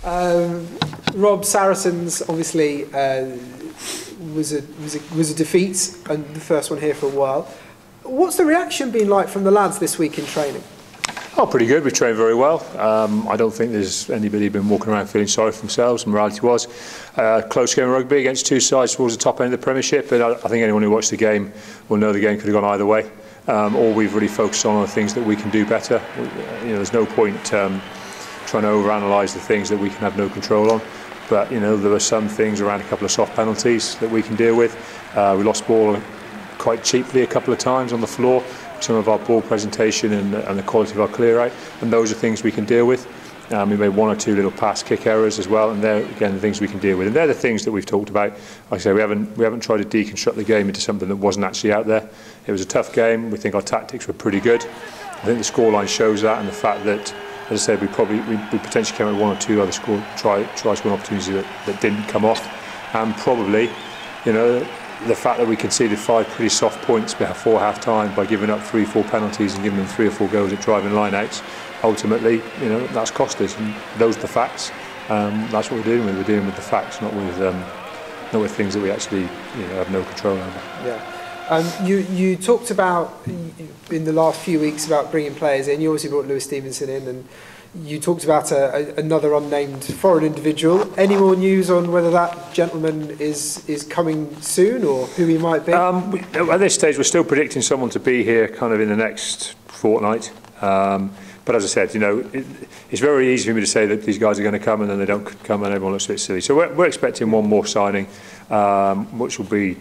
Rob, Saracens obviously was a defeat, and the first one here for a while. What's the reaction been like from the lads this week in training? Oh, pretty good. We trained very well. I don't think there's anybody been walking around feeling sorry for themselves. The reality was close game of rugby against two sides towards the top end of the Premiership. And I think anyone who watched the game will know the game could have gone either way. All we've really focused on are the things that we can do better. There's no point trying to overanalyse the things that we can have no control on. But there were some things around a couple of soft penalties that we can deal with. We lost ball quite cheaply a couple of times on the floor. Some of our ball presentation and the quality of our clear out, and those are things we can deal with. We made one or two little pass kick errors as well, and they're again the things we can deal with. And they're the things that we've talked about. Like I say, we haven't tried to deconstruct the game into something that wasn't actually out there. It was a tough game. We think our tactics were pretty good. I think the scoreline shows that, and the fact that, as I said, we potentially came with one or two other try scoring opportunities that didn't come off, and probably, the fact that we conceded 5 pretty soft points before half-time by giving up 3-4 penalties and giving them 3 or 4 goals at driving line-outs, ultimately, that's cost us. And those are the facts. That's what we're dealing with. We're dealing with the facts, not with things that we actually have no control over. Yeah. You talked about in the last few weeks about bringing players in. You obviously brought Lewis Stevenson in, and you talked about another unnamed foreign individual. Any more news on whether that gentleman is coming soon, or who he might be? At this stage, we're still predicting someone to be here kind of in the next fortnight. But as I said, it's very easy for me to say that these guys are going to come and then they don't come and everyone looks a bit silly. So we're expecting one more signing, which will be,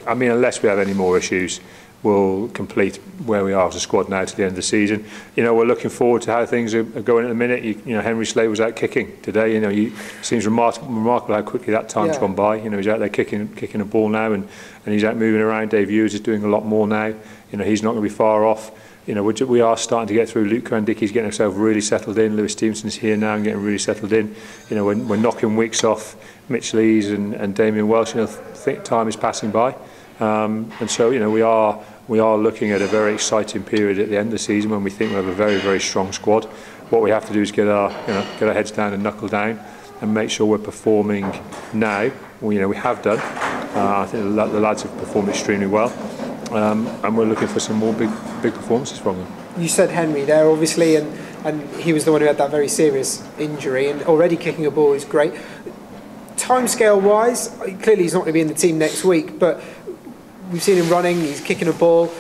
unless we have any more issues, we'll complete where we are as a squad now to the end of the season. We're looking forward to how things are going at the minute. Henry Slade was out kicking today. It seems remarkable how quickly that time's gone by. He's out there kicking a ball now, and he's out moving around. Dave Hughes is doing a lot more now. He's not going to be far off. We are starting to get through. Luke Cohen-Dickey's getting himself really settled in. Lewis Stevenson's here now and getting really settled in. We're knocking weeks off Mitch Lees and Damien Welsh. I think time is passing by, and so we are looking at a very exciting period at the end of the season when we think we have a very, very strong squad. What we have to do is get our heads down and knuckle down and make sure we're performing now. We have done. I think the lads have performed extremely well, and we're looking for some more big performances from them. You said Henry there, obviously, and he was the one who had that very serious injury, and already kicking a ball is great. Timescale-wise, clearly he's not going to be in the team next week, but we've seen him running, he's kicking a ball.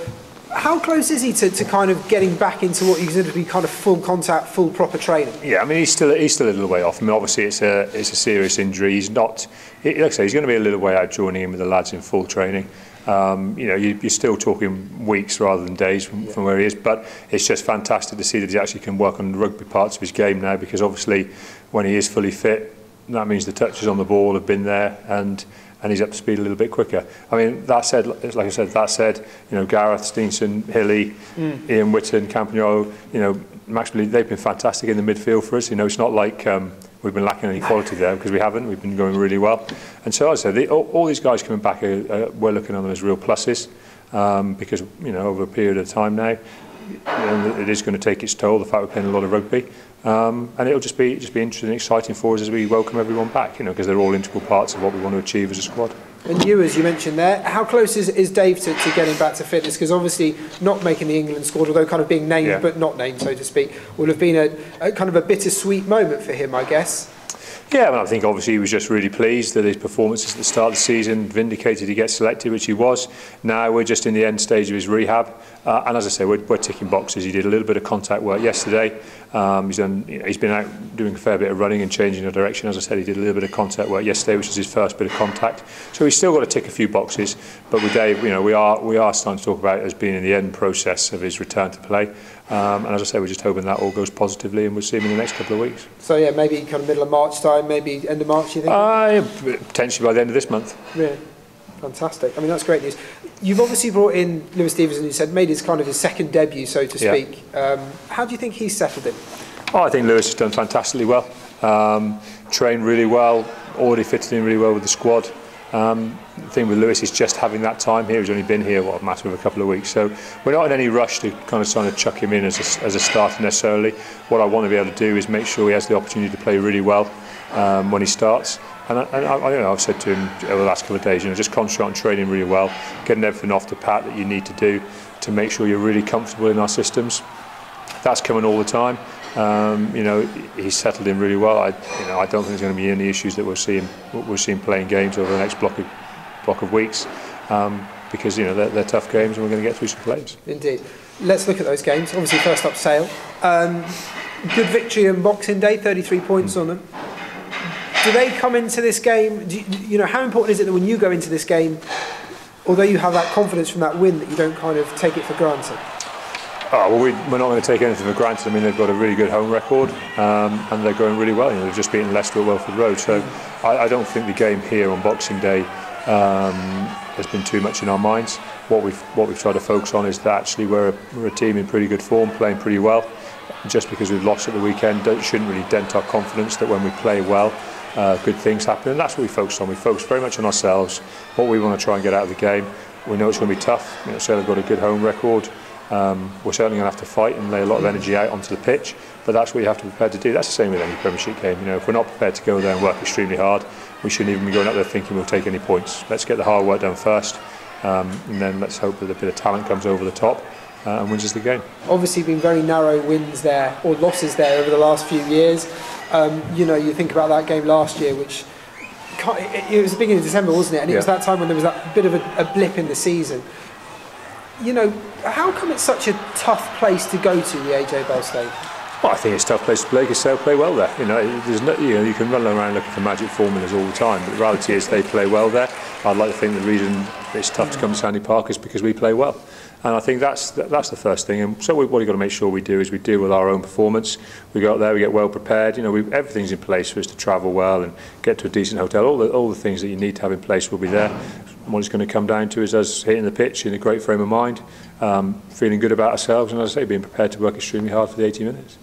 How close is he to kind of getting back into what you consider to be kind of full contact, full proper training? Yeah, he's still a little way off. Obviously it's a serious injury. He's not, like I say, he's going to be a little way out joining in with the lads in full training. You're still talking weeks rather than days from where he is, but it's just fantastic to see that he actually can work on the rugby parts of his game now, because obviously when he is fully fit, that means the touches on the ball have been there, and he's up to speed a little bit quicker. That said, like I said, Gareth, Steenson, Hilly, Ian Whitton, Campagnolo, Max Lee, they've been fantastic in the midfield for us. It's not like we've been lacking any quality there, because we haven't. We've been going really well. And so, as I said, all these guys coming back, we're looking at them as real pluses, because over a period of time now, it is going to take its toll, the fact we're playing a lot of rugby. And it'll just be interesting and exciting for us as we welcome everyone back, because they're all integral parts of what we want to achieve as a squad. And you, as you mentioned there, how close is Dave to getting back to fitness? Because obviously not making the England squad, although kind of being named but not named, so to speak, will have been a kind of a bittersweet moment for him, I guess. Yeah, I think obviously he was just really pleased that his performances at the start of the season vindicated he gets selected, which he was. Now we're just in the end stage of his rehab, and as I say, we're ticking boxes. He did a little bit of contact work yesterday. He's been out doing a fair bit of running and changing the direction. As I said, he did a little bit of contact work yesterday, which was his first bit of contact. So he's still got to tick a few boxes. But with Dave, we are starting to talk about it as being in the end process of his return to play. And as I say, we're just hoping that all goes positively, and we'll see him in the next couple of weeks. So yeah, maybe kind of middle of March time, maybe end of March, you think? Potentially by the end of this month. Really? Fantastic. That's great news. You've obviously brought in Lewis Stevenson, who said made his kind of his second debut, so to speak. How do you think he's settled in? I think Lewis has done fantastically well. Trained really well, already fitted in really well with the squad. The thing with Lewis is just having that time here. He's only been here, what, a matter of a couple of weeks. So we're not in any rush to kind of trying to chuck him in as a starter necessarily. What I want to be able to do is make sure he has the opportunity to play really well when he starts. And I've said to him over the last couple of days, just concentrate on training really well, getting everything off the pat that you need to do to make sure you're really comfortable in our systems. That's coming all the time. He's settled in really well. I don't think there's going to be any issues that we'll see him playing games over the next block of weeks, because they're tough games and we're going to get through some plays. Indeed. Let's look at those games. Obviously, first up, Sale. Good victory on Boxing Day, 33 points on them. Do they come into this game? How important is it that when you go into this game, although you have that confidence from that win, that you don't kind of take it for granted? We're not going to take anything for granted. I mean, they've got a really good home record, and they're going really well. They've just beaten Leicester at Welford Road. So I don't think the game here on Boxing Day has been too much in our minds. What we've tried to focus on is that actually we're a team in pretty good form, playing pretty well. Just because we've lost at the weekend shouldn't really dent our confidence that when we play well, good things happen. And that's what we focus on. We focus very much on ourselves, what we want to try and get out of the game. We know it's going to be tough. Sale have got a good home record. We're certainly going to have to fight and lay a lot of energy out onto the pitch, but that's what you have to be prepared to do. That's the same with any Premiership game. If we're not prepared to go there and work extremely hard, we shouldn't even be going up there thinking we'll take any points. Let's get the hard work done first, and then let's hope that a bit of talent comes over the top and wins us the game. Obviously been very narrow wins there, or losses there, over the last few years. You think about that game last year, which it was the beginning of December, wasn't it? And it was that time when there was that bit of a blip in the season. How come it's such a tough place to go to, the AJ Bell Stadium? Well, I think it's a tough place to play because Sale play well there. You can run around looking for magic formulas all the time, but the reality is they play well there. I'd like to think the reason it's tough to come to Sandy Park is because we play well. And I think that's the first thing. And so what we've got to make sure we do is we deal with our own performance. We go out there, we get well prepared. Everything's in place for us to travel well and get to a decent hotel. All the things that you need to have in place will be there. What it's going to come down to is us hitting the pitch in a great frame of mind, feeling good about ourselves, and as I say, being prepared to work extremely hard for the 80 minutes.